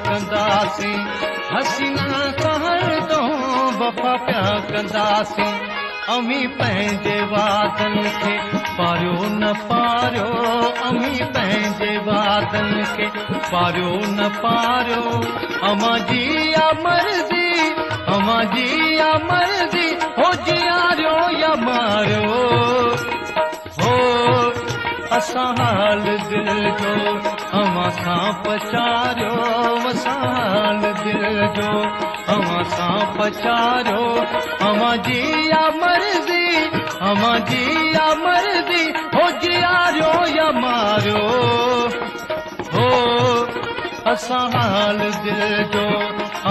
कंदासीं, हसीना कहर तो वफ़ा पिया कंदासीं। अमी पंहिंजे वादनि खे पारियो न पारियो, अमी पंहिंजे वादनि खे पारियो न पारियो। अमां जी या मर्ज़ी, अमां जी या मर्ज़ी, हो जियारियो या मारियो। हो असां हाल दिल जो अवां सां पचारियो, असां हाल दिल जो अवां सां पचारियो। अवां जी या मर्ज़ी, अवां जी या मर्ज़ी, हो जियारियो या मारियो। हो असां हाल दिल जो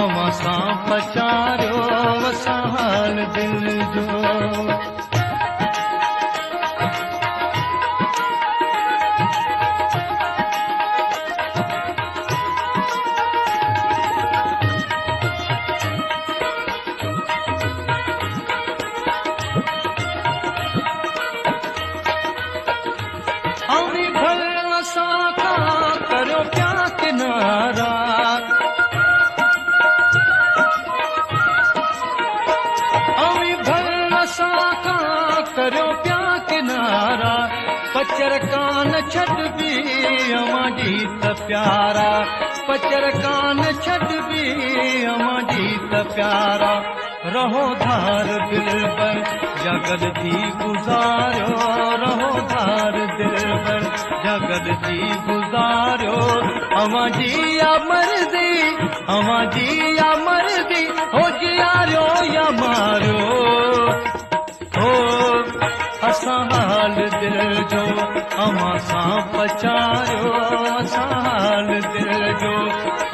अवां सां पचारियो, असां हाल दिल जो। करो क्या किनारा, अवी भर असां खां करो पिया किनारा। पचर कान छॾबी अवां जी त प्यारा, पचर कान छॾबी अवां जी त प्यारा। रहो धार दिल पर जगत जी गुज़ारियो, रहो धार दिल पर जगत जी गुज़ारियो। अवां जी या मर्ज़ी, अवां जी या मर्ज़ी, हो जियारियो या मारियो। हो असां हाल दिल जो अवां सां पचारियो, असां हाल दिल जो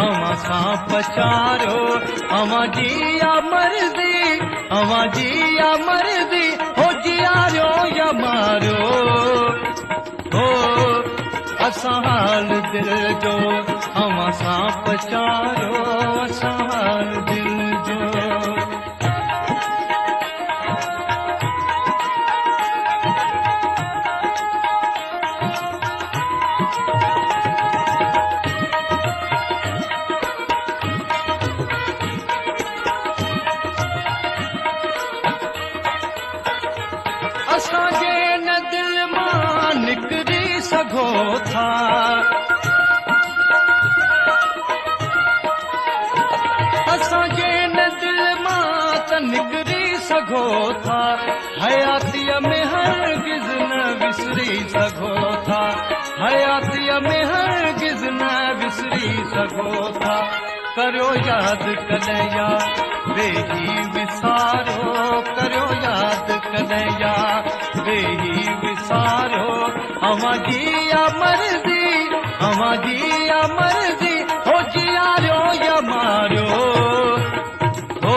अवां सां पचारियो। अवां जी या मर्ज़ी, अवां जी या मर्ज़ी, हो जियारियो या मारियो। हो असां हाल दिल जो अवां सां पचारियो, असां हाल दिल जो। असांजे न दिल मां निकिरी सघो था, असांजे न दिल मां त निकिरी सघो था। हयातीअ में हरगिज़ न विसरी सघो था, हयातीअ में हरगिज़ न विसरी सघो था। करियो यादि कॾहिं या वेही विसारियो, करियो यादि कॾहिं या वेही विसारियो। अवां जी या मर्ज़ी, अवां जी या मर्ज़ी, हो जियारियो या मारियो। हो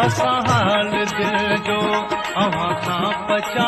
असां हाल दिल जो अवां सां पचा